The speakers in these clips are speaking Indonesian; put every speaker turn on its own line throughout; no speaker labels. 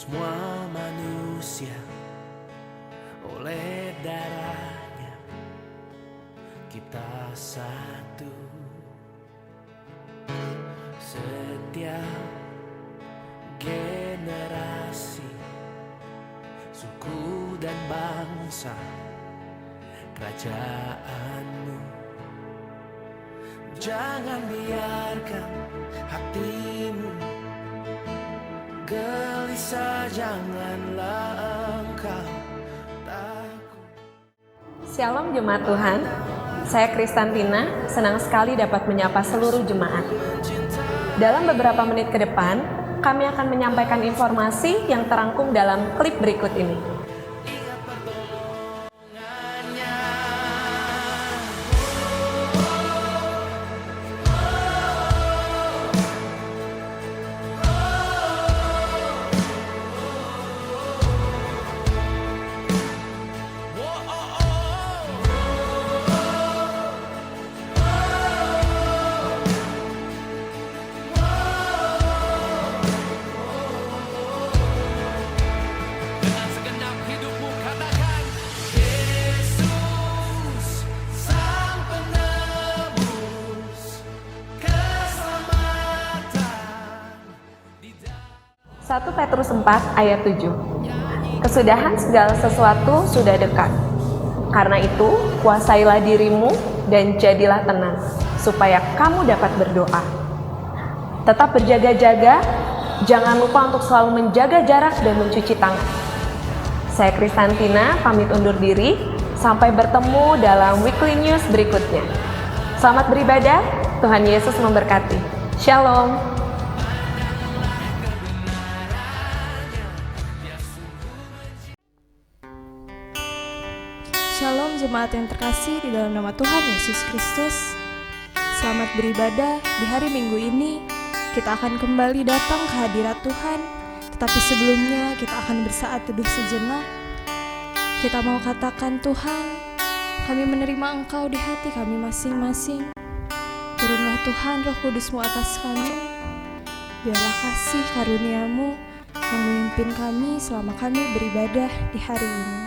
semua manusia oleh darahnya kita satu. Setiap generasi, suku dan bangsa, kerajaanmu. Jangan biarkan hatimu gelisah, janganlah engkau takut.
Shalom Jemaat Tuhan, saya Kristantina, senang sekali dapat menyapa seluruh jemaat. Dalam beberapa menit ke depan, kami akan menyampaikan informasi yang terangkum dalam klip berikut ini. Satu Petrus 4 ayat 7. Kesudahan segala sesuatu sudah dekat. Karena itu, kuasailah dirimu dan jadilah tenang, supaya kamu dapat berdoa. Tetap berjaga-jaga, jangan lupa untuk selalu menjaga jarak dan mencuci tangan. Saya Kristantina, pamit undur diri, sampai bertemu dalam weekly news berikutnya. Selamat beribadah, Tuhan Yesus memberkati. Shalom.
Shalom jemaat yang terkasih di dalam nama Tuhan Yesus Kristus. Selamat beribadah di hari Minggu ini. Kita akan kembali datang ke hadirat Tuhan. Tetapi sebelumnya kita akan bersaat teduh sejenak. Kita mau katakan, Tuhan, kami menerima Engkau di hati kami masing-masing. Turunlah Tuhan Roh Kudus-Mu atas kami. Biarlah kasih karunia-Mu yang memimpin kami selama kami beribadah di hari ini.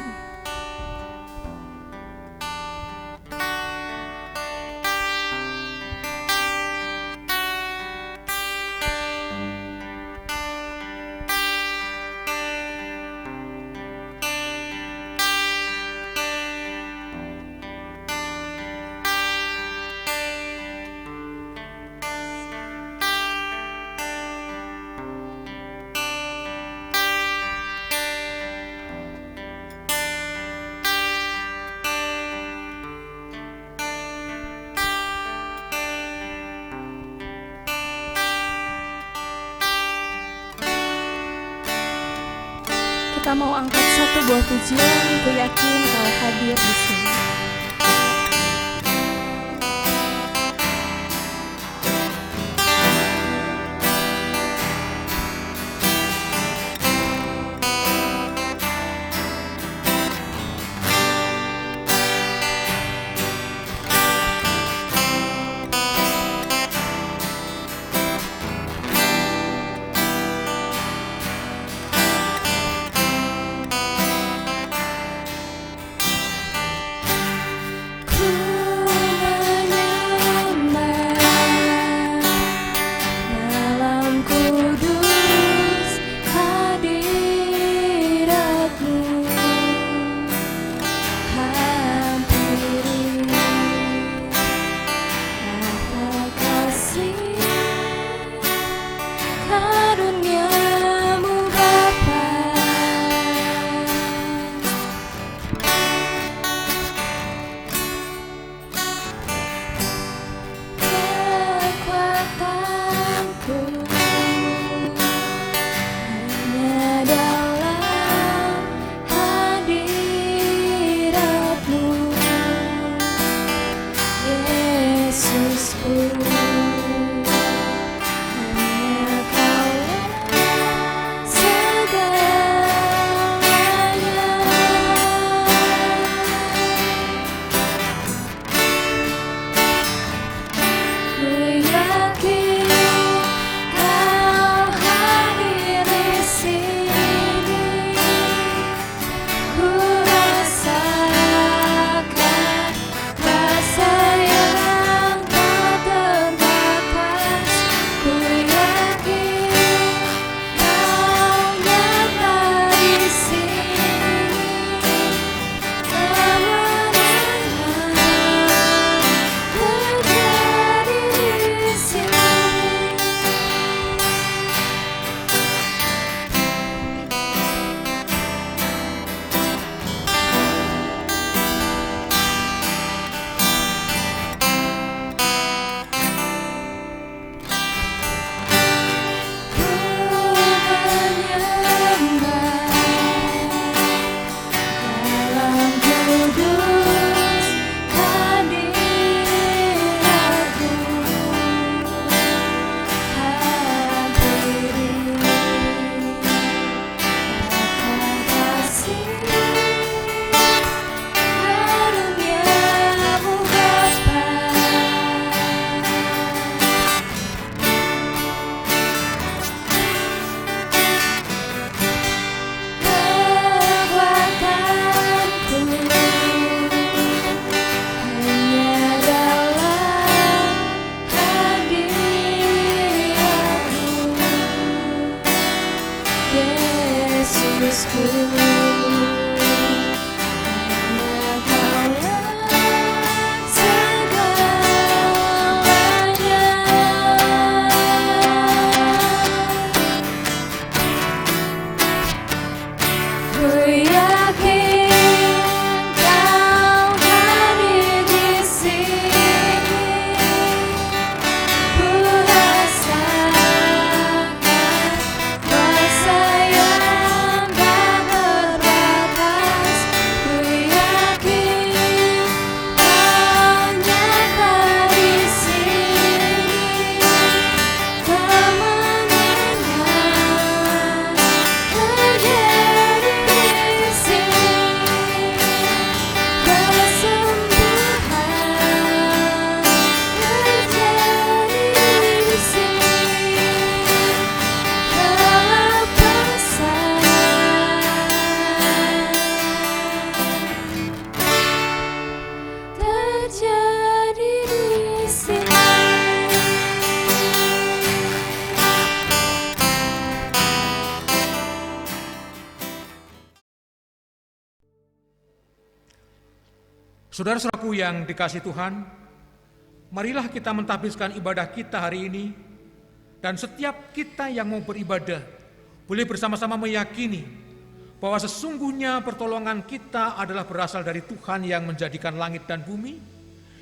Kita mau angkat satu buah pujian, ku yakin Kau hadir di sini.
Saudara-saudaraku yang dikasihi Tuhan, marilah kita mentahbiskan ibadah kita hari ini, dan setiap kita yang mau beribadah boleh bersama-sama meyakini bahwa sesungguhnya pertolongan kita adalah berasal dari Tuhan yang menjadikan langit dan bumi,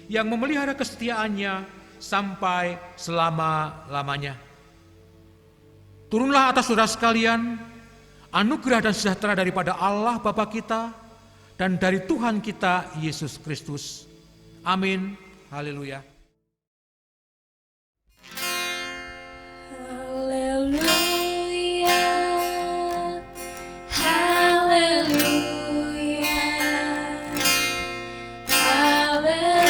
yang memelihara kesetiaannya sampai selama-lamanya. Turunlah atas saudara sekalian anugerah dan sejahtera daripada Allah Bapa kita dan dari Tuhan kita Yesus Kristus. Amin. Haleluya.
Haleluya, haleluya, haleluya, haleluya.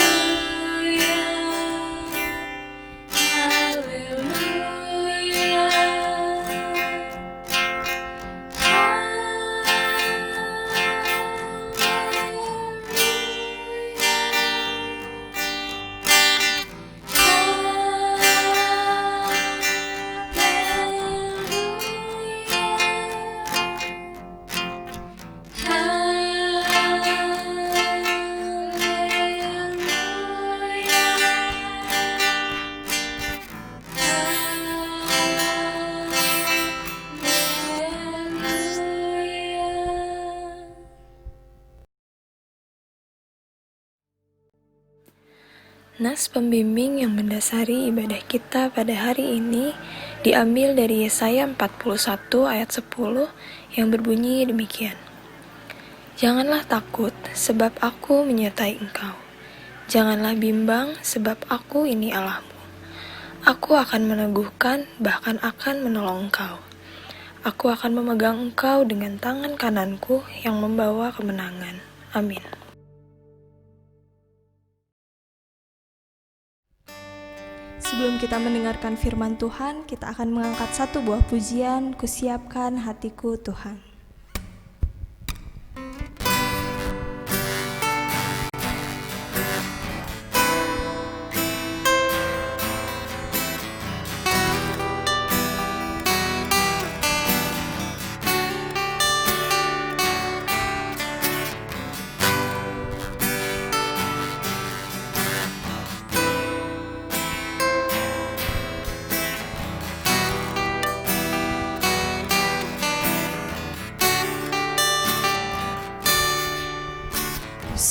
Nas pembimbing yang mendasari ibadah kita pada hari ini diambil dari Yesaya 41 ayat 10 yang berbunyi demikian. Janganlah takut, sebab aku menyertai engkau. Janganlah bimbang, sebab aku ini Allahmu. Aku akan meneguhkan, bahkan akan menolong engkau. Aku akan memegang engkau dengan tangan kananku yang membawa kemenangan. Amin. Sebelum kita mendengarkan firman Tuhan, kita akan mengangkat satu buah pujian, Kusiapkan hatiku Tuhan.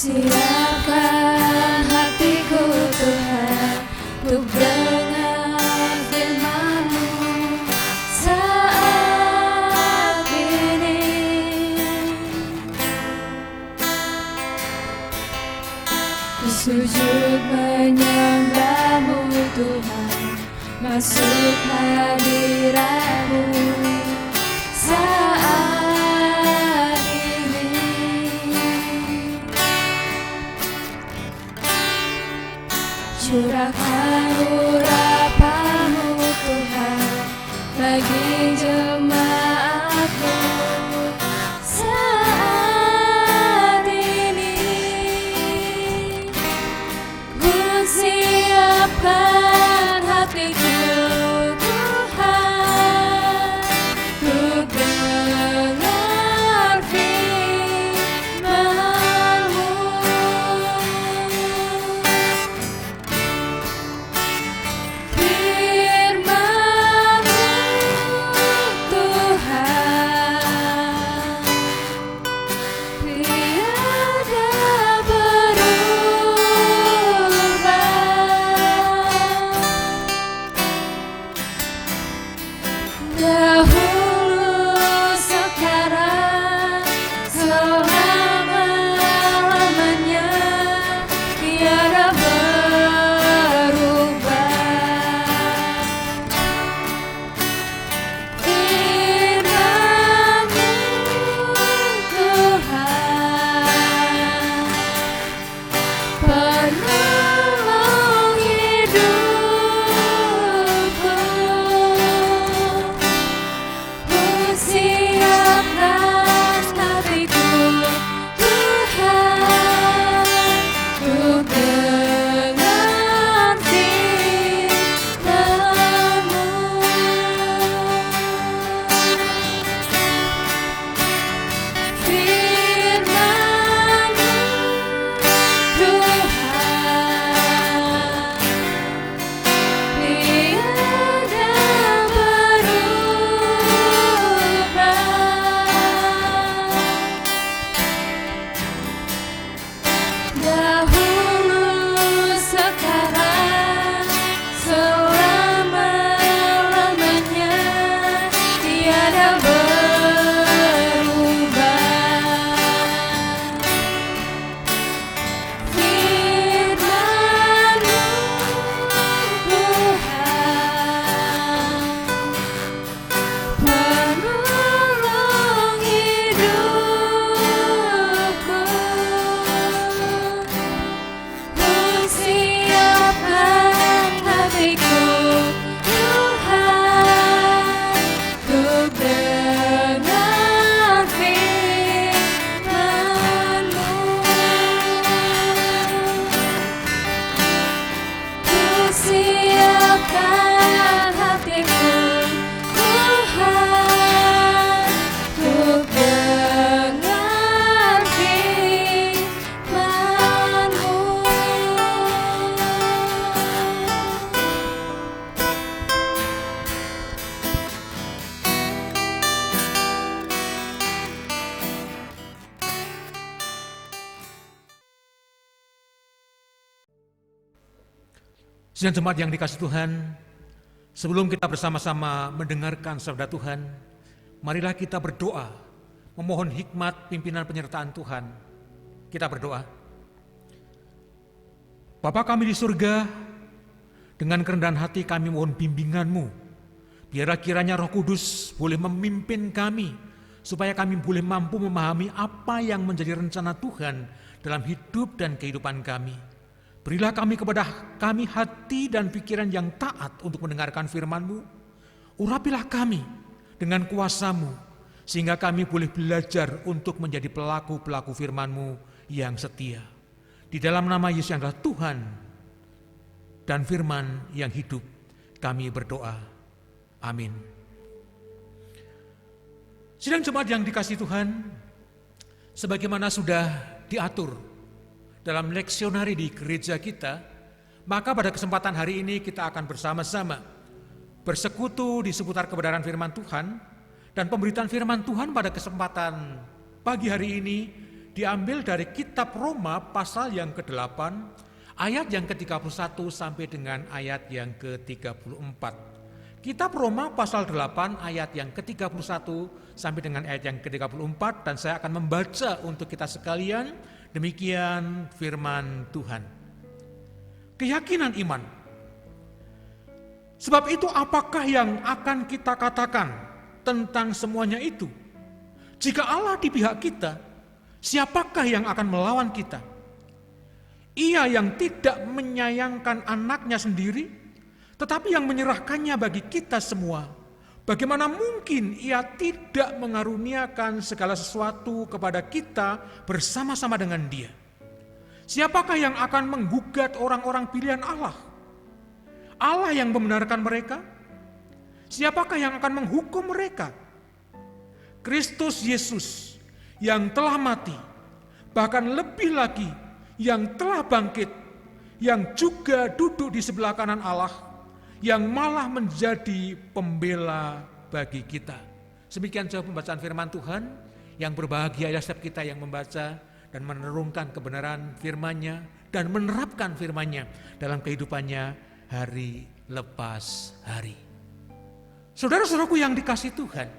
Siapkan hatiku Tuhan untuk dengar firman-Mu saat ini. Ku sujud menyembah-Mu Tuhan, masuk hadirat-Mu saat ini. Curahkan urapan-Mu Tuhan bagi jemaat-Mu saat ini. Ku siapkan hatiku Tuhan untuk dengar firman-Mu.
Sidang jemaat yang dikasihi Tuhan, sebelum kita bersama-sama mendengarkan sabda Tuhan, marilah kita berdoa, memohon hikmat pimpinan penyertaan Tuhan. Kita berdoa. Bapa kami di surga, dengan kerendahan hati kami mohon bimbingan-Mu. Biarlah kiranya Roh Kudus boleh memimpin kami, supaya kami boleh mampu memahami apa yang menjadi rencana Tuhan dalam hidup dan kehidupan kami. Berilah kepada kami hati dan pikiran yang taat untuk mendengarkan firman-Mu. Urapilah kami dengan kuasa-Mu, sehingga kami boleh belajar untuk menjadi pelaku-pelaku firman-Mu yang setia. Di dalam nama Yesus yang adalah Tuhan dan firman yang hidup, kami berdoa. Amin. Sidang jemaat yang dikasihi Tuhan, sebagaimana sudah diatur dalam leksionari di gereja kita, maka pada kesempatan hari ini kita akan bersama-sama bersekutu di seputar kebenaran firman Tuhan, dan pemberitaan firman Tuhan pada kesempatan pagi hari ini diambil dari kitab Roma pasal yang ke-8, ayat yang ke-31 sampai dengan ayat yang ke-34. Kitab Roma pasal 8 ayat yang ke-31 sampai dengan ayat yang ke-34, dan saya akan membaca untuk kita sekalian. Demikian firman Tuhan. Keyakinan iman. Sebab itu apakah yang akan kita katakan tentang semuanya itu? Jika Allah di pihak kita, siapakah yang akan melawan kita? Ia yang tidak menyayangkan anaknya sendiri, tetapi yang menyerahkannya bagi kita semua. Bagaimana mungkin ia tidak mengaruniakan segala sesuatu kepada kita bersama-sama dengan Dia? Siapakah yang akan menggugat orang-orang pilihan Allah? Allah yang membenarkan mereka? Siapakah yang akan menghukum mereka? Kristus Yesus yang telah mati, bahkan lebih lagi yang telah bangkit, yang juga duduk di sebelah kanan Allah, yang malah menjadi pembela bagi kita. Demikian jauh pembacaan firman Tuhan. Yang berbahagia adalah setiap kita yang membaca dan menerungkan kebenaran firman-Nya dan menerapkan firman-Nya dalam kehidupannya hari lepas hari. Saudara-saudaraku yang dikasihi Tuhan,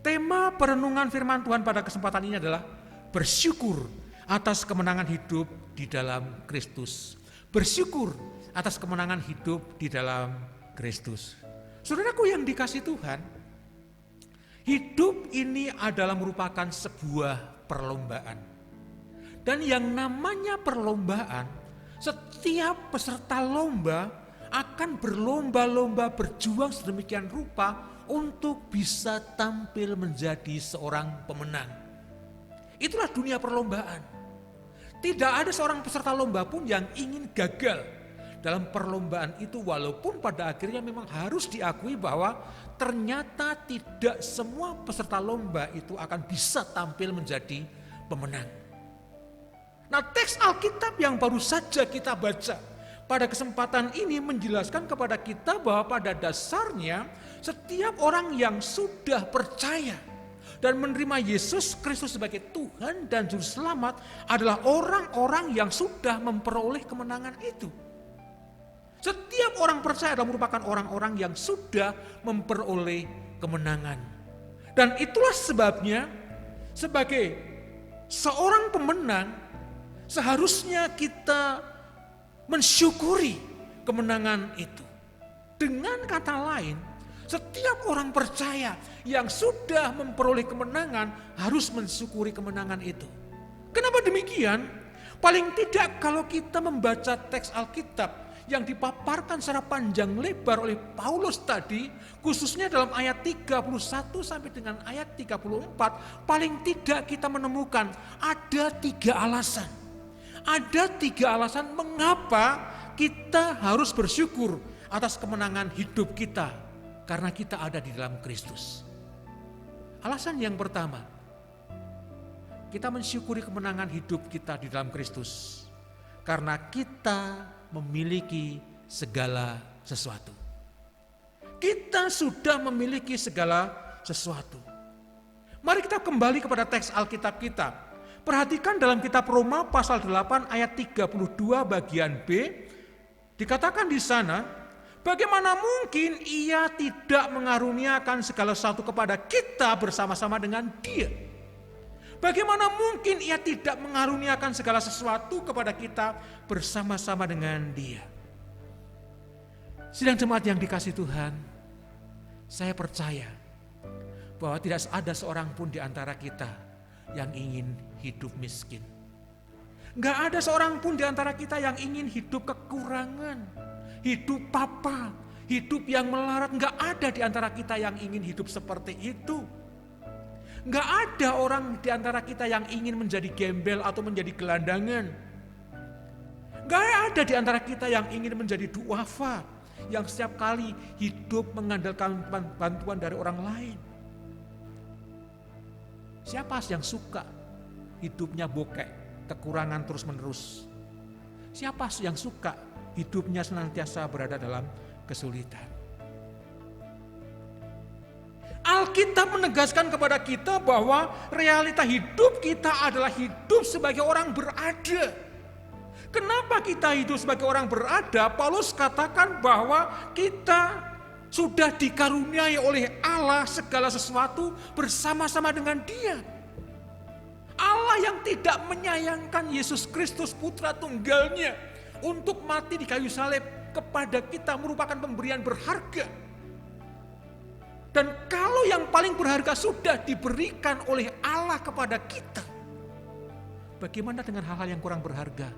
tema perenungan firman Tuhan pada kesempatan ini adalah bersyukur atas kemenangan hidup di dalam Kristus. Bersyukur atas kemenangan hidup di dalam Kristus. Saudaraku yang dikasihi Tuhan, hidup ini adalah merupakan sebuah perlombaan. Dan yang namanya perlombaan, setiap peserta lomba akan berlomba-lomba berjuang sedemikian rupa untuk bisa tampil menjadi seorang pemenang. Itulah dunia perlombaan. Tidak ada seorang peserta lomba pun yang ingin gagal dalam perlombaan itu, walaupun pada akhirnya memang harus diakui bahwa ternyata tidak semua peserta lomba itu akan bisa tampil menjadi pemenang. Nah, teks Alkitab yang baru saja kita baca pada kesempatan ini menjelaskan kepada kita bahwa pada dasarnya setiap orang yang sudah percaya dan menerima Yesus Kristus sebagai Tuhan dan Juru Selamat adalah orang-orang yang sudah memperoleh kemenangan itu. Setiap orang percaya adalah merupakan orang-orang yang sudah memperoleh kemenangan. Dan itulah sebabnya sebagai seorang pemenang seharusnya kita mensyukuri kemenangan itu. Dengan kata lain, setiap orang percaya yang sudah memperoleh kemenangan harus mensyukuri kemenangan itu. Kenapa demikian? Paling tidak kalau kita membaca teks Alkitab yang dipaparkan secara panjang lebar oleh Paulus tadi, khususnya dalam ayat 31 sampai dengan ayat 34, paling tidak kita menemukan ada 3 alasan. Ada 3 alasan mengapa kita harus bersyukur atas kemenangan hidup kita, karena kita ada di dalam Kristus. Alasan yang pertama, kita mensyukuri kemenangan hidup kita di dalam Kristus karena kita memiliki segala sesuatu. Kita sudah memiliki segala sesuatu. Mari kita kembali kepada teks Alkitab kita. Perhatikan dalam kitab Roma pasal 8 ayat 32 bagian B. Dikatakan di sana, bagaimana mungkin Ia tidak mengaruniakan segala sesuatu kepada kita bersama-sama dengan Dia? Bagaimana mungkin Ia tidak mengaruniakan segala sesuatu kepada kita bersama-sama dengan Dia? Sidang jemaat yang dikasihi Tuhan, saya percaya bahwa tidak ada seorang pun di antara kita yang ingin hidup miskin. Gak ada seorang pun di antara kita yang ingin hidup kekurangan, hidup papa, hidup yang melarat. Gak ada di antara kita yang ingin hidup seperti itu. Gak ada orang di antara kita yang ingin menjadi gembel atau menjadi gelandangan. Gak ada di antara kita yang ingin menjadi duafa, yang setiap kali hidup mengandalkan bantuan dari orang lain. Siapa yang suka hidupnya bokek, kekurangan terus-menerus? Siapa yang suka hidupnya senantiasa berada dalam kesulitan? Alkitab menegaskan kepada kita bahwa realita hidup kita adalah hidup sebagai orang berada. Kenapa kita hidup sebagai orang berada? Paulus katakan bahwa kita sudah dikaruniai oleh Allah segala sesuatu bersama-sama dengan Dia. Allah yang tidak menyayangkan Yesus Kristus putra tunggalnya untuk mati di kayu salib kepada kita merupakan pemberian berharga. Dan kalau yang paling berharga sudah diberikan oleh Allah kepada kita, bagaimana dengan hal-hal yang kurang berharga?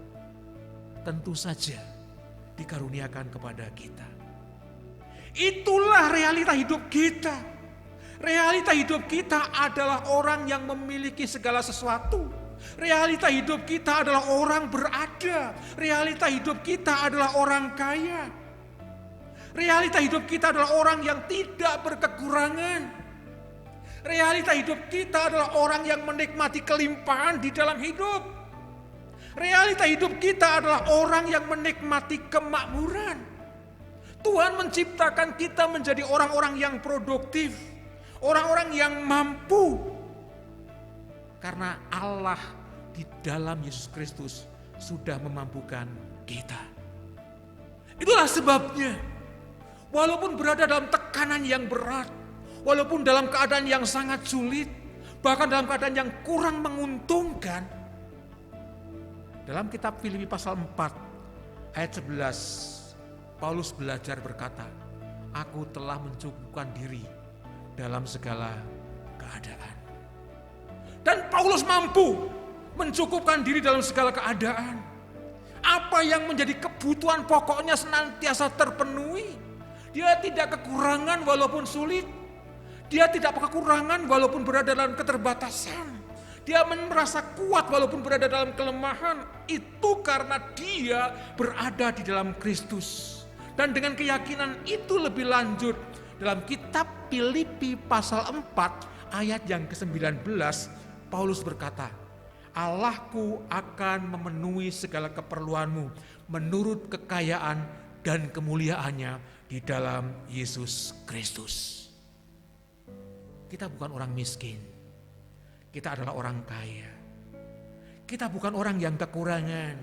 Tentu saja dikaruniakan kepada kita. Itulah realita hidup kita. Realita hidup kita adalah orang yang memiliki segala sesuatu. Realita hidup kita adalah orang berada. Realita hidup kita adalah orang kaya. Realita hidup kita adalah orang yang tidak berkekurangan. Realita hidup kita adalah orang yang menikmati kelimpahan di dalam hidup. Realita hidup kita adalah orang yang menikmati kemakmuran. Tuhan menciptakan kita menjadi orang-orang yang produktif, orang-orang yang mampu. Karena Allah di dalam Yesus Kristus sudah memampukan kita. Itulah sebabnya, walaupun berada dalam tekanan yang berat, walaupun dalam keadaan yang sangat sulit, bahkan dalam keadaan yang kurang menguntungkan, dalam kitab Filipi pasal 4 ayat 11, Paulus belajar berkata, aku telah mencukupkan diri dalam segala keadaan. Dan Paulus mampu mencukupkan diri dalam segala keadaan. Apa yang menjadi kebutuhan pokoknya senantiasa terpenuhi. Dia tidak kekurangan walaupun sulit. Dia tidak kekurangan walaupun berada dalam keterbatasan. Dia merasa kuat walaupun berada dalam kelemahan. Itu karena dia berada di dalam Kristus. Dan dengan keyakinan itu lebih lanjut, dalam kitab Filipi pasal 4 ayat yang ke-19, Paulus berkata, Allahku akan memenuhi segala keperluanmu menurut kekayaan dan kemuliaannya di dalam Yesus Kristus. Kita bukan orang miskin, kita adalah orang kaya. Kita bukan orang yang kekurangan.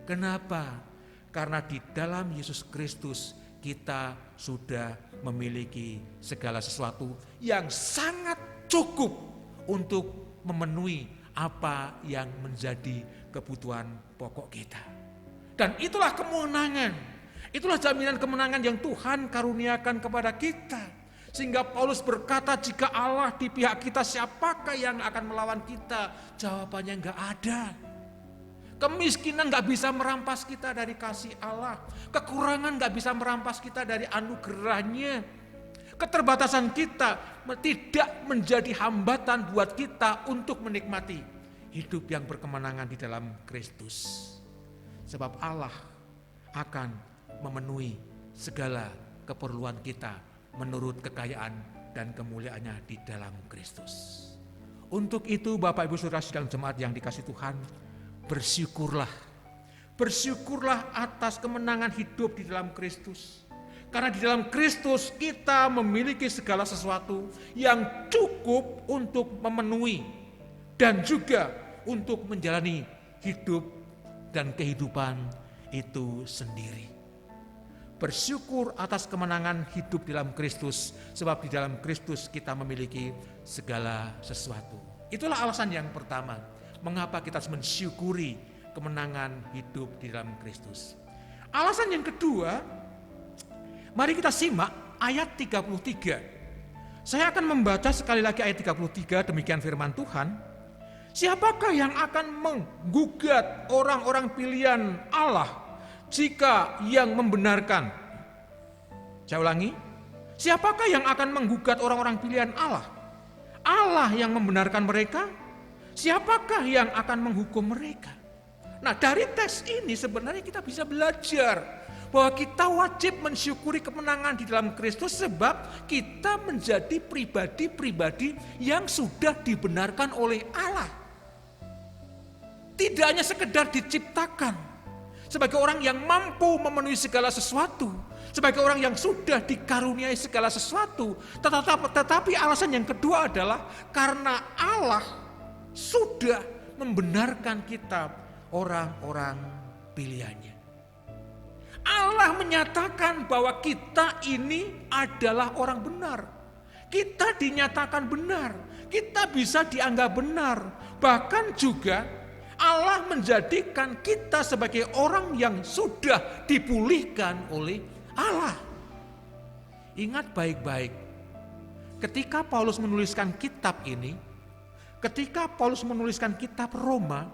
Kenapa? Karena di dalam Yesus Kristus kita sudah memiliki segala sesuatu yang sangat cukup untuk memenuhi apa yang menjadi kebutuhan pokok kita. Dan itulah kemenangan, itulah jaminan kemenangan yang Tuhan karuniakan kepada kita. Sehingga Paulus berkata, jika Allah di pihak kita, siapakah yang akan melawan kita? Jawabannya enggak ada. Kemiskinan gak bisa merampas kita dari kasih Allah. Kekurangan gak bisa merampas kita dari anugerahnya. Keterbatasan kita tidak menjadi hambatan buat kita untuk menikmati hidup yang berkemenangan di dalam Kristus. Sebab Allah akan memenuhi segala keperluan kita menurut kekayaan dan kemuliaannya di dalam Kristus. Untuk itu Bapak Ibu Saudara sidang jemaat yang dikasihi Tuhan, bersyukurlah. Bersyukurlah atas kemenangan hidup di dalam Kristus. Karena di dalam Kristus kita memiliki segala sesuatu yang cukup untuk memenuhi dan juga untuk menjalani hidup dan kehidupan itu sendiri. Bersyukur atas kemenangan hidup dalam Kristus, sebab di dalam Kristus kita memiliki segala sesuatu. Itulah alasan yang pertama, mengapa kita harus mensyukuri kemenangan hidup di dalam Kristus. Alasan yang kedua, mari kita simak ayat 33. Saya akan membaca sekali lagi ayat 33, demikian firman Tuhan. Siapakah yang akan menggugat orang-orang pilihan Allah jika yang membenarkan? Saya ulangi, siapakah yang akan menggugat orang-orang pilihan Allah? Allah yang membenarkan mereka? Siapakah yang akan menghukum mereka? Nah, dari teks ini sebenarnya kita bisa belajar bahwa kita wajib mensyukuri kemenangan di dalam Kristus, sebab kita menjadi pribadi-pribadi yang sudah dibenarkan oleh Allah. Tidak hanya sekedar diciptakan sebagai orang yang mampu memenuhi segala sesuatu, sebagai orang yang sudah dikaruniai segala sesuatu, tetapi alasan yang kedua adalah karena Allah sudah membenarkan kita orang-orang pilihannya. Allah menyatakan bahwa kita ini adalah orang benar. Kita dinyatakan benar, kita bisa dianggap benar. Bahkan juga Allah menjadikan kita sebagai orang yang sudah dipulihkan oleh Allah. Ingat baik-baik, ketika Paulus menuliskan kitab ini, ketika Paulus menuliskan kitab Roma,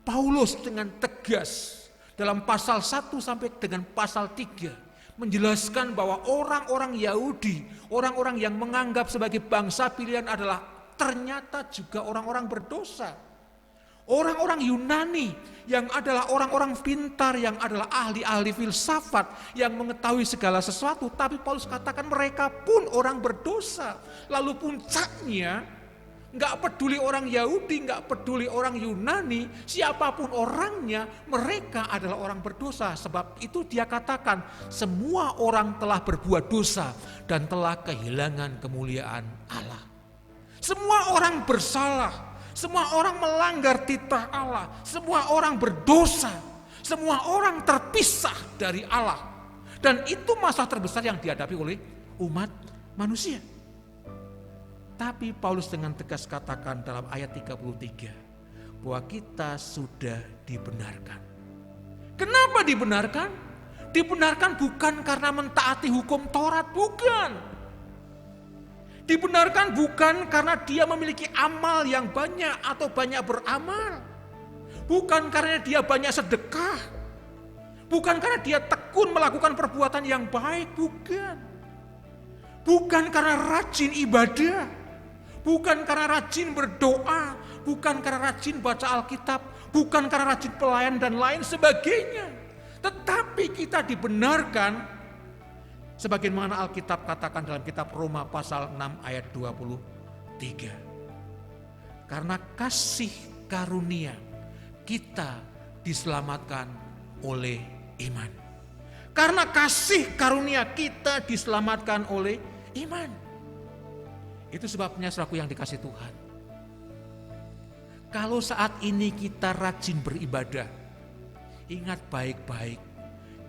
Paulus dengan tegas dalam pasal 1 sampai dengan pasal 3 menjelaskan bahwa orang-orang Yahudi, orang-orang yang menganggap sebagai bangsa pilihan adalah ternyata juga orang-orang berdosa. Orang-orang Yunani yang adalah orang-orang pintar, yang adalah ahli-ahli filsafat, yang mengetahui segala sesuatu, tapi Paulus katakan mereka pun orang berdosa. Lalu puncaknya, gak peduli orang Yahudi, gak peduli orang Yunani, siapapun orangnya, mereka adalah orang berdosa. Sebab itu dia katakan, semua orang telah berbuat dosa dan telah kehilangan kemuliaan Allah. Semua orang bersalah. Semua orang melanggar titah Allah, semua orang berdosa, semua orang terpisah dari Allah. Dan itu masalah terbesar yang dihadapi oleh umat manusia. Tapi Paulus dengan tegas katakan dalam ayat 33 bahwa kita sudah dibenarkan. Kenapa dibenarkan? Dibenarkan bukan karena mentaati hukum Taurat, bukan. Dibenarkan bukan karena dia memiliki amal yang banyak atau banyak beramal. Bukan karena dia banyak sedekah. Bukan karena dia tekun melakukan perbuatan yang baik, bukan. Bukan karena rajin ibadah. Bukan karena rajin berdoa. Bukan karena rajin baca Alkitab. Bukan karena rajin pelayan dan lain sebagainya. Tetapi kita dibenarkan sebagaimana Alkitab katakan dalam kitab Roma pasal 6 ayat 23. Karena kasih karunia kita diselamatkan oleh iman. Karena kasih karunia kita diselamatkan oleh iman. Itu sebabnya saudaraku yang dikasih Tuhan. Kalau saat ini kita rajin beribadah, ingat baik-baik,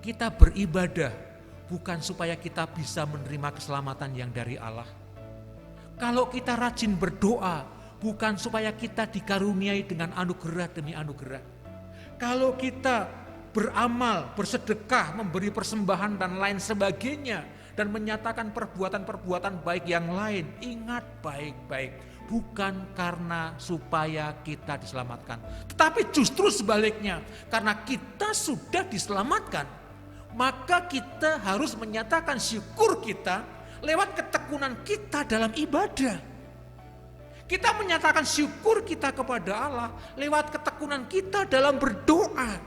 kita beribadah bukan supaya kita bisa menerima keselamatan yang dari Allah. Kalau kita rajin berdoa, bukan supaya kita dikaruniai dengan anugerah demi anugerah. Kalau kita beramal, bersedekah, memberi persembahan dan lain sebagainya, dan menyatakan perbuatan-perbuatan baik yang lain, ingat baik-baik, bukan karena supaya kita diselamatkan. Tetapi justru sebaliknya, karena kita sudah diselamatkan, maka kita harus menyatakan syukur kita lewat ketekunan kita dalam ibadah. Kita menyatakan syukur kita kepada Allah lewat ketekunan kita dalam berdoa.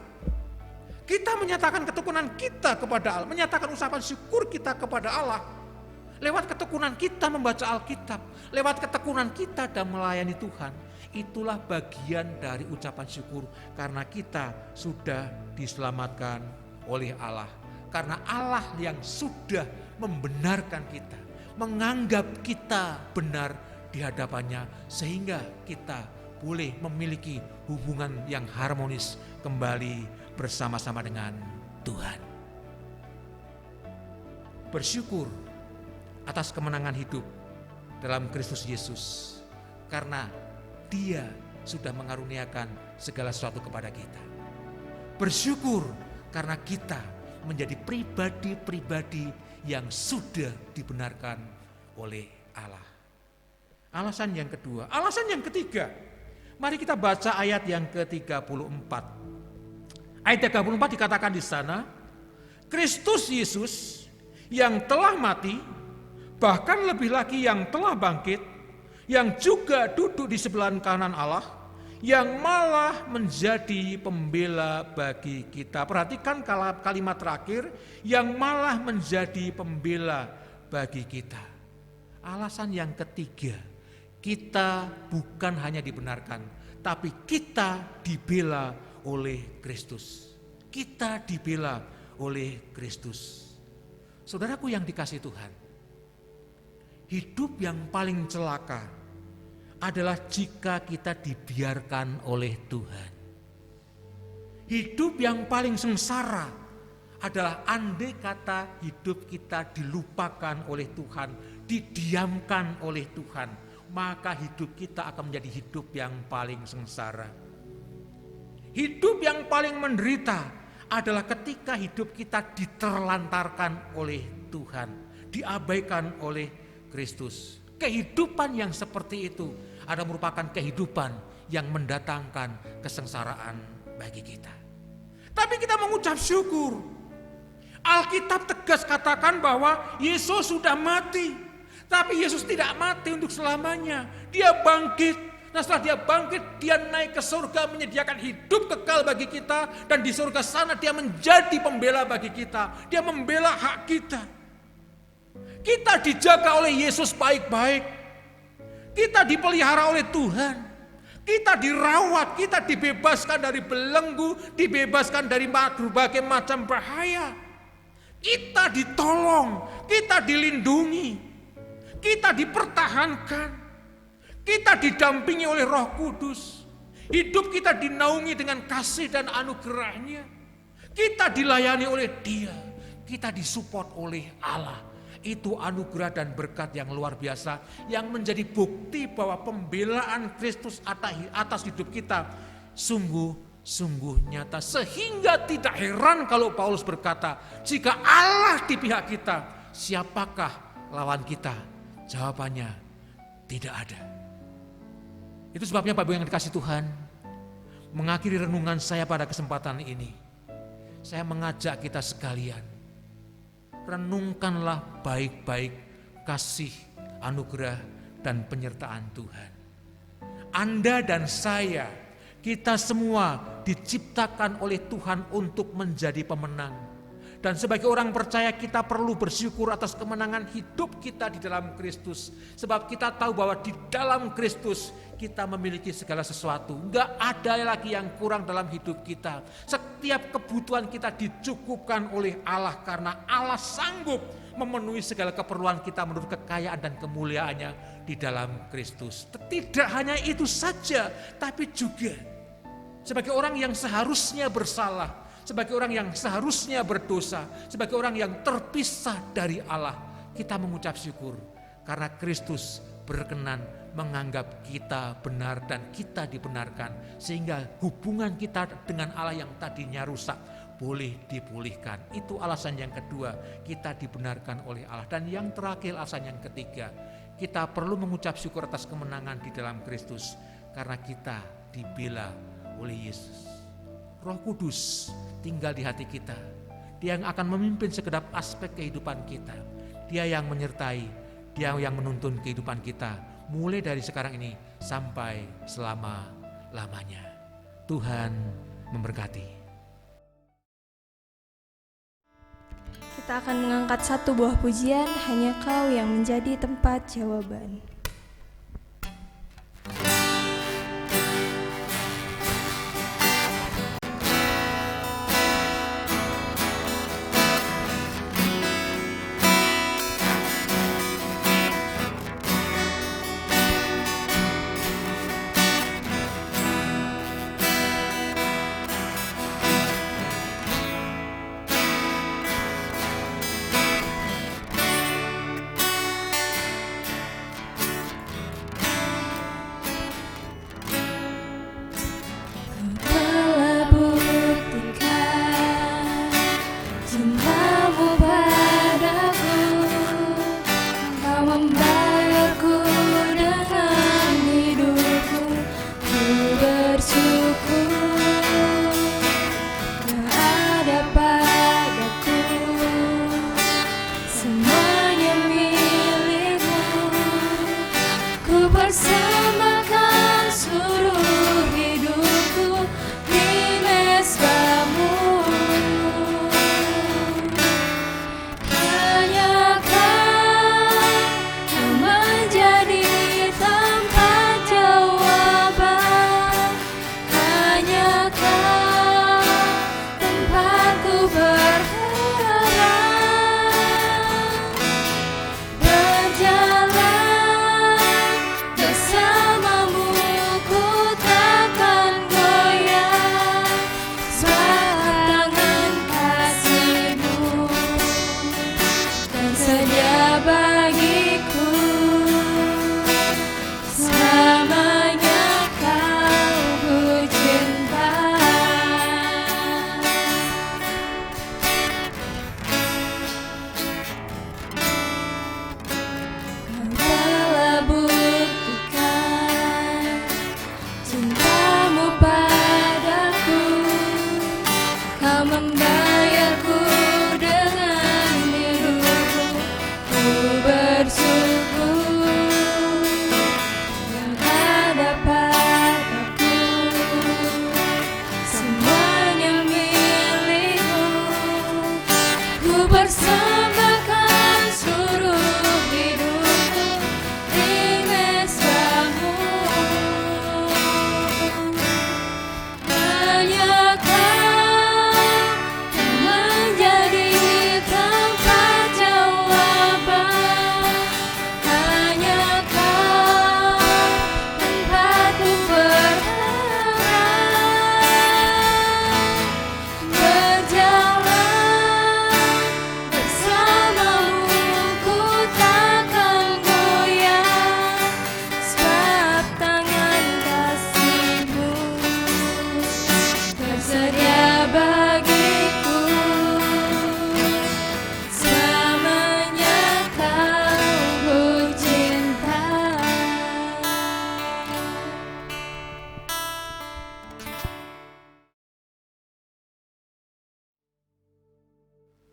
Kita menyatakan ketekunan kita kepada Allah, menyatakan ucapan syukur kita kepada Allah lewat ketekunan kita membaca Alkitab, lewat ketekunan kita dalam melayani Tuhan. Itulah bagian dari ucapan syukur karena kita sudah diselamatkan oleh Allah. Karena Allah yang sudah membenarkan kita, menganggap kita benar di hadapannya, sehingga kita boleh memiliki hubungan yang harmonis kembali bersama-sama dengan Tuhan. Bersyukur atas kemenangan hidup dalam Kristus Yesus, karena Dia sudah mengaruniakan segala sesuatu kepada kita. Bersyukur karena kita menjadi pribadi-pribadi yang sudah dibenarkan oleh Allah. Alasan yang kedua. Alasan yang ketiga, mari kita baca ayat yang ke-34. Ayat 34 dikatakan di sana, Kristus Yesus yang telah mati, bahkan lebih lagi yang telah bangkit, yang juga duduk di sebelah kanan Allah, yang malah menjadi pembela bagi kita. Perhatikan kalimat terakhir, yang malah menjadi pembela bagi kita. Alasan yang ketiga, kita bukan hanya dibenarkan, tapi kita dibela oleh Kristus. Kita dibela oleh Kristus. Saudaraku yang dikasihi Tuhan, hidup yang paling celaka adalah jika kita dibiarkan oleh Tuhan. Hidup yang paling sengsara adalah andai kata hidup kita dilupakan oleh Tuhan, didiamkan oleh Tuhan, maka hidup kita akan menjadi hidup yang paling sengsara. Hidup yang paling menderita adalah ketika hidup kita diterlantarkan oleh Tuhan, diabaikan oleh Kristus. Kehidupan yang seperti itu adalah merupakan kehidupan yang mendatangkan kesengsaraan bagi kita. Tapi kita mengucap syukur. Alkitab tegas katakan bahwa Yesus sudah mati. Tapi Yesus tidak mati untuk selamanya. Dia bangkit. Nah setelah dia bangkit, dia naik ke surga menyediakan hidup kekal bagi kita. Dan di surga sana dia menjadi pembela bagi kita. Dia membela hak kita. Kita dijaga oleh Yesus baik-baik. Kita dipelihara oleh Tuhan. Kita dirawat, kita dibebaskan dari belenggu, dibebaskan dari berbagai macam bahaya. Kita ditolong, kita dilindungi, kita dipertahankan. Kita didampingi oleh Roh Kudus. Hidup kita dinaungi dengan kasih dan anugerahnya. Kita dilayani oleh Dia. Kita disupport oleh Allah. Itu anugerah dan berkat yang luar biasa, yang menjadi bukti bahwa pembelaan Kristus atas hidup kita sungguh nyata. Sehingga tidak heran kalau Paulus berkata, jika Allah di pihak kita, siapakah lawan kita? Jawabannya tidak ada. Itu sebabnya Bapak Ibu yang dikasih Tuhan, mengakhiri renungan saya pada kesempatan ini, saya mengajak kita sekalian, renungkanlah baik-baik kasih, anugerah, dan penyertaan Tuhan. Anda dan saya, kita semua diciptakan oleh Tuhan untuk menjadi pemenang. Dan sebagai orang percaya kita perlu bersyukur atas kemenangan hidup kita di dalam Kristus. Sebab kita tahu bahwa di dalam Kristus kita memiliki segala sesuatu. Enggak ada lagi yang kurang dalam hidup kita. Setiap kebutuhan kita dicukupkan oleh Allah karena Allah sanggup memenuhi segala keperluan kita menurut kekayaan dan kemuliaannya di dalam Kristus. Tidak hanya itu saja, tapi juga sebagai orang yang seharusnya bersalah, sebagai orang yang seharusnya berdosa, sebagai orang yang terpisah dari Allah, kita mengucap syukur karena Kristus berkenan menganggap kita benar dan kita dibenarkan, sehingga hubungan kita dengan Allah yang tadinya rusak boleh dipulihkan. Itu alasan yang kedua, kita dibenarkan oleh Allah. Dan yang terakhir, alasan yang ketiga, kita perlu mengucap syukur atas kemenangan di dalam Kristus karena kita dibela oleh Yesus. Roh Kudus tinggal di hati kita. Dia yang akan memimpin segenap aspek kehidupan kita. Dia yang menyertai, Dia yang menuntun kehidupan kita mulai dari sekarang ini sampai selama-lamanya. Tuhan memberkati.
Kita akan mengangkat satu buah pujian, hanya Kau yang menjadi tempat jawaban.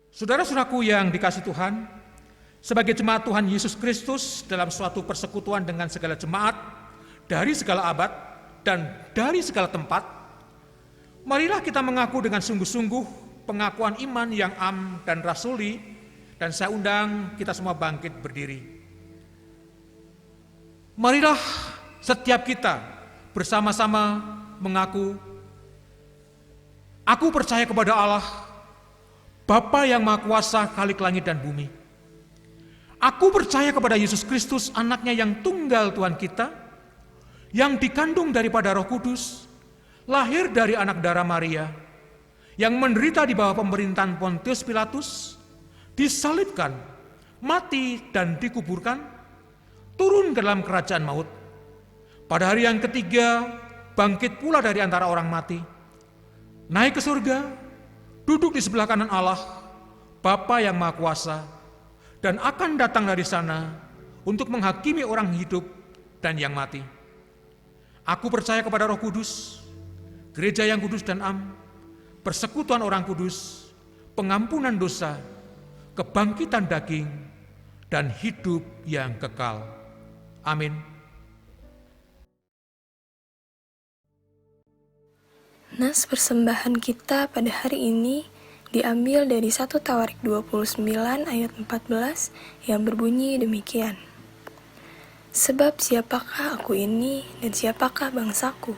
Saudara-saudaraku yang dikasihi Tuhan, sebagai jemaat Tuhan Yesus Kristus dalam suatu persekutuan dengan segala jemaat dari segala abad dan dari segala tempat, marilah kita mengaku dengan sungguh-sungguh pengakuan iman yang am dan rasuli, dan saya undang kita semua bangkit berdiri. Marilah setiap kita bersama-sama mengaku, aku percaya kepada Allah, Bapa yang Maha Kuasa, Khalik langit dan bumi. Aku percaya kepada Yesus Kristus, anaknya yang tunggal Tuhan kita, yang dikandung daripada Roh Kudus, lahir dari anak darah Maria, yang menderita di bawah pemerintahan Pontius Pilatus, disalibkan, mati dan dikuburkan, turun ke dalam kerajaan maut. Pada hari yang ketiga, bangkit pula dari antara orang mati, naik ke surga, duduk di sebelah kanan Allah, Bapa yang Maha Kuasa, dan akan datang dari sana untuk menghakimi orang hidup dan yang mati. Aku percaya kepada Roh Kudus, gereja yang kudus dan am, persekutuan orang kudus, pengampunan dosa, kebangkitan daging, dan hidup yang kekal. Amin.
Nas persembahan kita pada hari ini diambil dari 1 Tawarik 29 ayat 14 yang berbunyi demikian. Sebab siapakah aku ini dan siapakah bangsaku,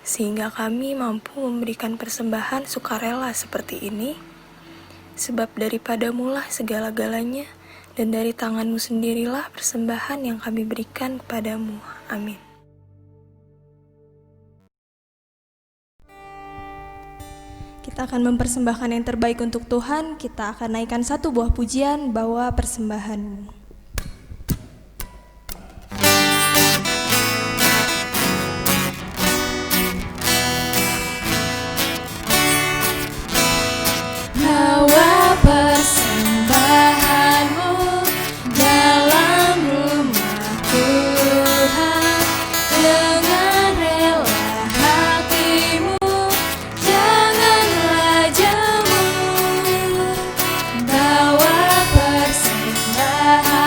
sehingga kami mampu memberikan persembahan sukarela seperti ini? Sebab daripadamulah segala-galanya, dan dari tanganmu sendirilah persembahan yang kami berikan kepadamu. Amin. Kita akan mempersembahkan yang terbaik untuk Tuhan. Kita akan naikkan satu buah pujian, bawa persembahanmu.
Bawa persembahanmu dalam rumah Tuhan, dengan rela hatimu, janganlah jemu. Bawa persembahan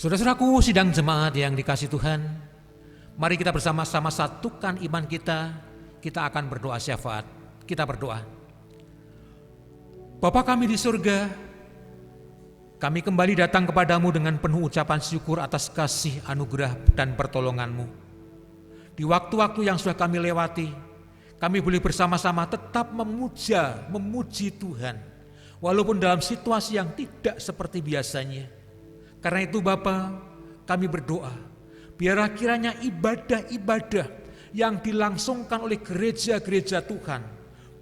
Saudara-saudaraku sidang jemaat yang dikasih Tuhan, mari kita bersama-sama satukan iman kita. Kita akan berdoa syafaat. Kita berdoa. Bapa kami di surga, kami kembali datang kepadamu dengan penuh ucapan syukur atas kasih, anugerah, dan pertolonganmu. Di waktu-waktu yang sudah kami lewati, kami boleh bersama-sama tetap memuji Tuhan, walaupun dalam situasi yang tidak seperti biasanya. Karena itu Bapa, kami berdoa, biarlah kiranya ibadah-ibadah yang dilangsungkan oleh gereja-gereja Tuhan,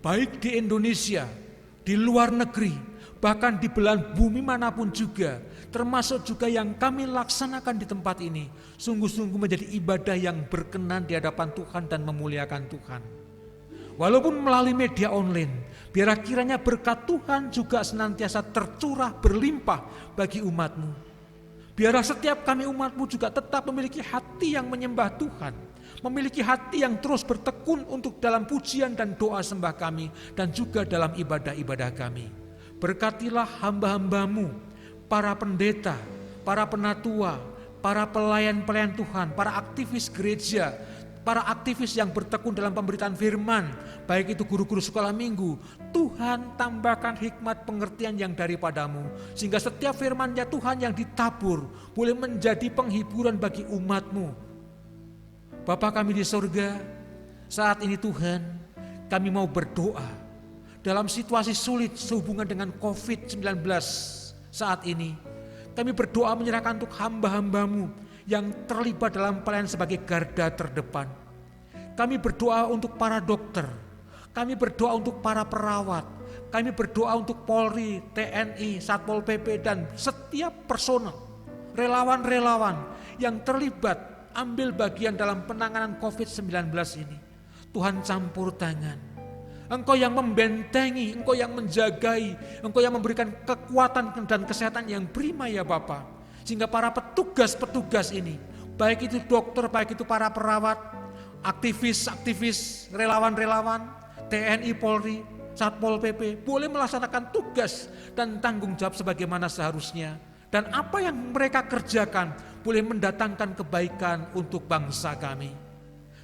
baik di Indonesia, di luar negeri, bahkan di belahan bumi manapun juga, termasuk juga yang kami laksanakan di tempat ini, sungguh-sungguh menjadi ibadah yang berkenan di hadapan Tuhan dan memuliakan Tuhan. Walaupun melalui media online, biarlah kiranya berkat Tuhan juga senantiasa tercurah berlimpah bagi umat-Mu. Biarlah setiap kami umat-Mu juga tetap memiliki hati yang menyembah Tuhan, memiliki hati yang terus bertekun untuk dalam pujian dan doa sembah kami, dan juga dalam ibadah-ibadah kami. Berkatilah hamba-hamba-Mu, para pendeta, para penatua, para pelayan-pelayan Tuhan, para aktivis gereja, para aktivis yang bertekun dalam pemberitaan firman, baik itu guru-guru sekolah minggu. Tuhan tambahkan hikmat pengertian yang daripadamu, sehingga setiap firman-Nya Tuhan yang ditabur boleh menjadi penghiburan bagi umat-Mu. Bapa kami di surga, saat ini Tuhan, kami mau berdoa dalam situasi sulit sehubungan dengan COVID-19 saat ini. Kami berdoa menyerahkan untuk hamba-hamba-Mu yang terlibat dalam pelayanan sebagai garda terdepan. Kami berdoa untuk para dokter, kami berdoa untuk para perawat, kami berdoa untuk Polri, TNI, Satpol PP, dan setiap personel, relawan-relawan yang terlibat ambil bagian dalam penanganan COVID-19 ini. Tuhan campur tangan. Engkau yang membentengi, Engkau yang menjagai, Engkau yang memberikan kekuatan dan kesehatan yang prima ya Bapa. Sehingga para petugas-petugas ini, baik itu dokter, baik itu para perawat, aktivis-aktivis, relawan-relawan, TNI, Polri, Satpol PP, boleh melaksanakan tugas dan tanggung jawab sebagaimana seharusnya. Dan apa yang mereka kerjakan boleh mendatangkan kebaikan untuk bangsa kami.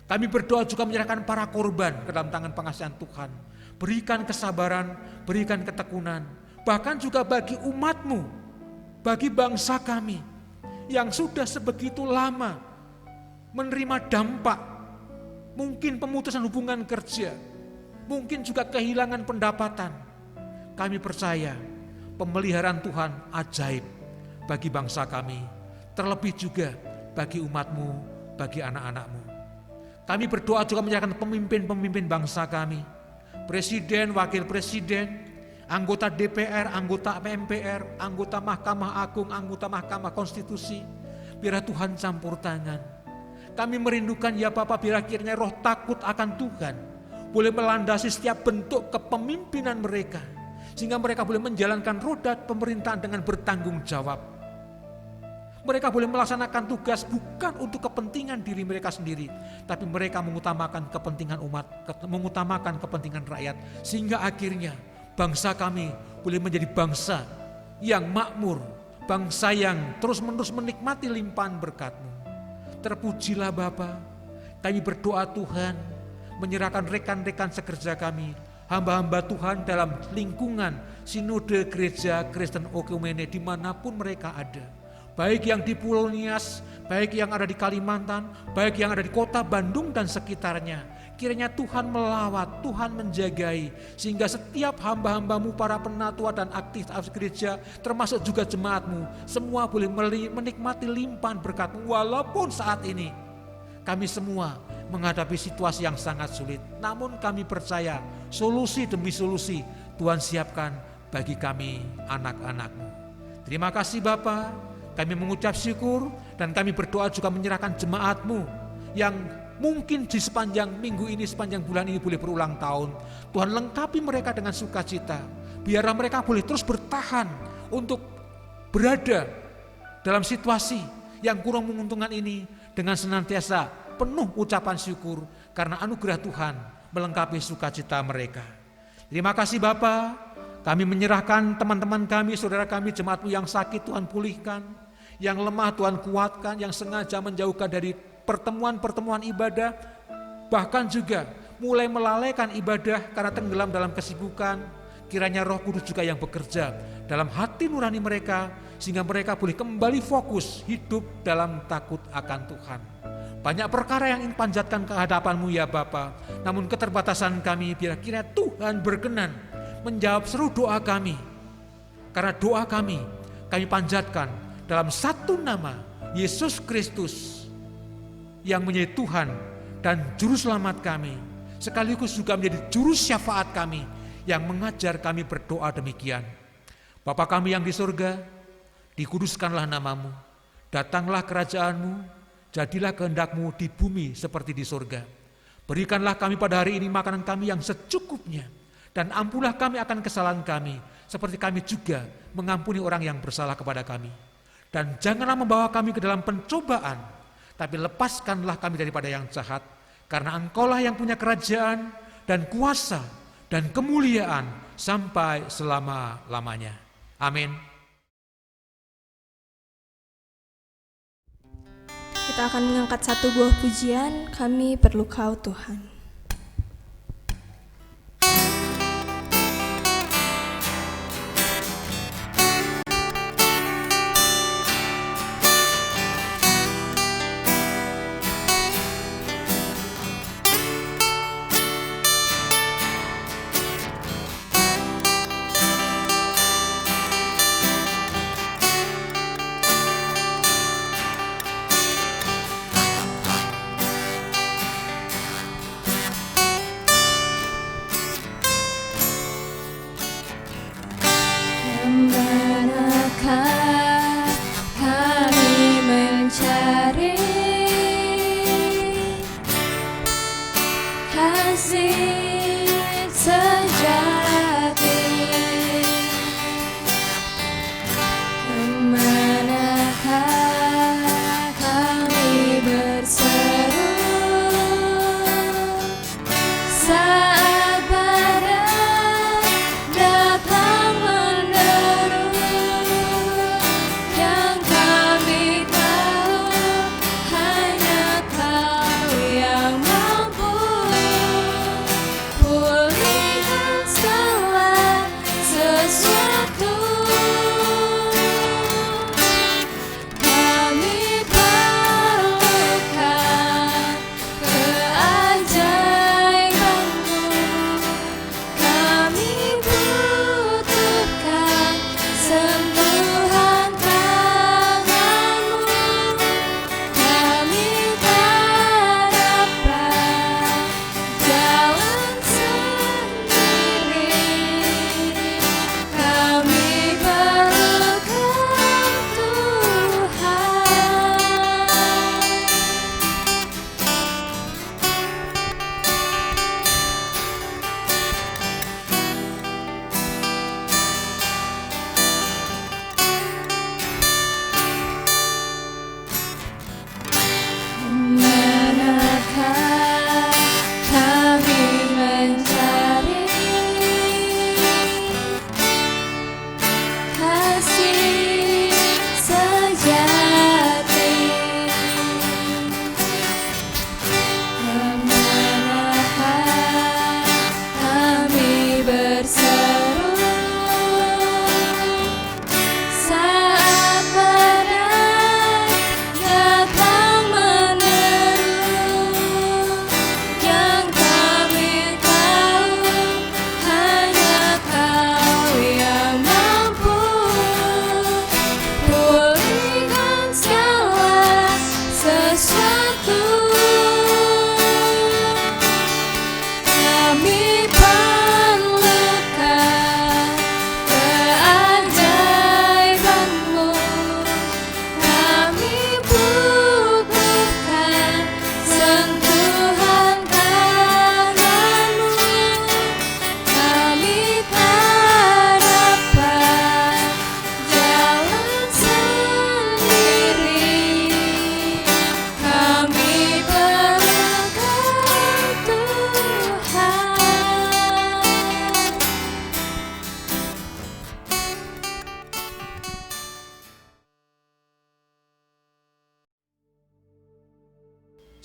Kami berdoa juga menyerahkan para korban ke dalam tangan pengasihan Tuhan. Berikan kesabaran, berikan ketekunan, bahkan juga bagi umat-Mu, bagi bangsa kami yang sudah sebegitu lama menerima dampak, mungkin pemutusan hubungan kerja, mungkin juga kehilangan pendapatan. Kami percaya pemeliharaan Tuhan ajaib bagi bangsa kami, terlebih juga bagi umat-Mu, bagi anak-anak-Mu. Kami berdoa juga menyerahkan pemimpin-pemimpin bangsa kami, presiden, wakil presiden, anggota DPR, anggota MPR, anggota Mahkamah Agung, anggota Mahkamah Konstitusi. Biar Tuhan campur tangan. Kami merindukan ya Bapa, biar akhirnya roh takut akan Tuhan boleh melandasi setiap bentuk kepemimpinan mereka, sehingga mereka boleh menjalankan roda pemerintahan dengan bertanggung jawab. Mereka boleh melaksanakan tugas bukan untuk kepentingan diri mereka sendiri, tapi mereka mengutamakan kepentingan umat, mengutamakan kepentingan rakyat, sehingga akhirnya bangsa kami boleh menjadi bangsa yang makmur, bangsa yang terus-menerus menikmati limpahan berkat-Mu. Terpujilah Bapa, kami berdoa Tuhan, menyerahkan rekan-rekan sekerja kami, hamba-hamba Tuhan dalam lingkungan Sinode Gereja Kristen Oikumene dimanapun mereka ada. Baik yang di Pulau Nias, baik yang ada di Kalimantan, baik yang ada di kota Bandung dan sekitarnya. Kiranya Tuhan melawat, Tuhan menjagai, sehingga setiap hamba-hamba-Mu, para penatua dan aktivis gereja, termasuk juga jemaat-Mu, semua boleh menikmati limpahan berkat-Mu. Walaupun saat ini kami semua menghadapi situasi yang sangat sulit, namun kami percaya solusi demi solusi Tuhan siapkan bagi kami anak-anak-Mu. Terima kasih Bapa, kami mengucap syukur dan kami berdoa juga menyerahkan jemaat-Mu yang mungkin di sepanjang minggu ini, sepanjang bulan ini boleh berulang tahun. Tuhan lengkapi mereka dengan sukacita. Biarlah mereka boleh terus bertahan untuk berada dalam situasi yang kurang menguntungkan ini dengan senantiasa penuh ucapan syukur karena anugerah Tuhan melengkapi sukacita mereka. Terima kasih Bapa, kami menyerahkan teman-teman kami, saudara kami, jemaat-Mu yang sakit Tuhan pulihkan, Yang lemah Tuhan kuatkan, yang sengaja menjauhkan dari pertemuan-pertemuan ibadah, bahkan juga mulai melalaikan ibadah karena tenggelam dalam kesibukan. Kiranya Roh Kudus juga yang bekerja dalam hati nurani mereka, sehingga mereka boleh kembali fokus hidup dalam takut akan Tuhan. Banyak perkara yang ingin panjatkan ke hadapan-Mu ya Bapa, namun keterbatasan kami, biar kiranya Tuhan berkenan menjawab seru doa kami. Karena doa kami panjatkan dalam satu nama, Yesus Kristus, yang menjadi Tuhan dan Juru Selamat kami, sekaligus juga menjadi Juru Syafaat kami, yang mengajar kami berdoa demikian. Bapa kami yang di surga, dikuduskanlah namamu, datanglah kerajaan-Mu, jadilah kehendak-Mu di bumi seperti di surga. Berikanlah kami pada hari ini makanan kami yang secukupnya, dan ampunlah kami akan kesalahan kami, seperti kami juga mengampuni orang yang bersalah kepada kami. Dan janganlah membawa kami ke dalam pencobaan, tapi lepaskanlah kami daripada yang jahat, karena Engkau-lah yang punya kerajaan dan kuasa dan kemuliaan sampai selama-lamanya. Amin.
Kita akan mengangkat satu buah pujian, Kami Perlu Kau Tuhan.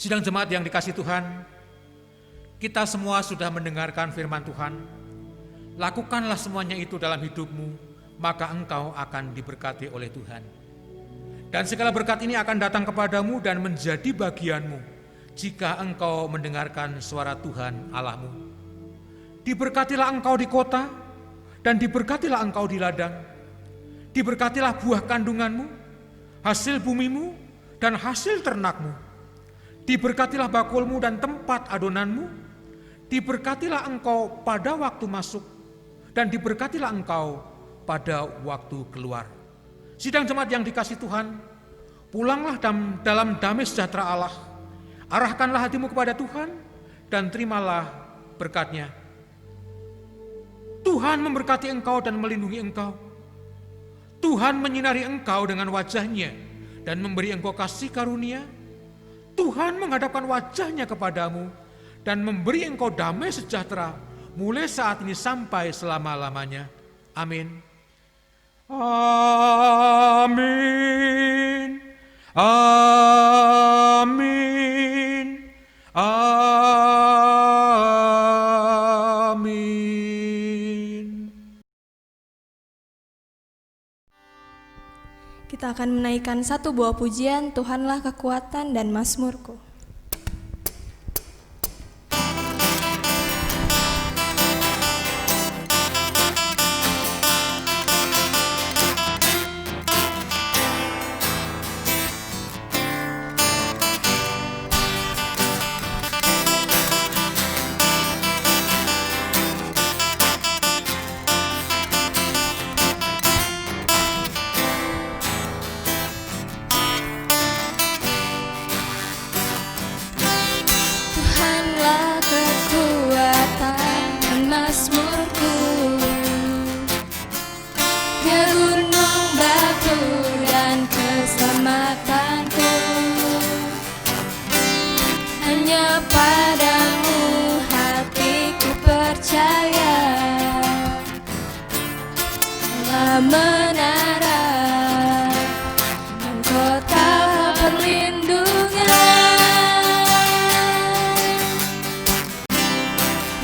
Sidang jemaat yang dikasihi Tuhan, kita semua sudah mendengarkan firman Tuhan. Lakukanlah semuanya itu dalam hidupmu, maka engkau akan diberkati oleh Tuhan. Dan segala berkat ini akan datang kepadamu dan menjadi bagianmu jika engkau mendengarkan suara Tuhan Allahmu. Diberkatilah engkau di kota, dan diberkatilah engkau di ladang. Diberkatilah buah kandunganmu, hasil bumimu, dan hasil ternakmu. Diberkatilah bakulmu dan tempat adonanmu. Diberkatilah engkau pada waktu masuk, dan diberkatilah engkau pada waktu keluar. Sidang jemaat yang dikasihi Tuhan, pulanglah dalam damai sejahtera Allah. Arahkanlah hatimu kepada Tuhan dan terimalah berkat-Nya. Tuhan memberkati engkau dan melindungi engkau. Tuhan menyinari engkau dengan wajah-Nya dan memberi engkau kasih karunia. Tuhan menghadapkan wajah-Nya kepadamu dan memberi engkau damai sejahtera mulai saat ini sampai selama-lamanya. Amin. Amin. Amin. Amin.
Kita akan menaikkan satu buah pujian, Tuhanlah kekuatan dan mazmurku.
Menara dan kota perlindungan,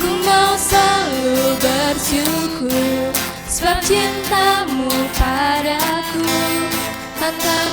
ku mau selalu bersyukur sebab cintamu padaku takkan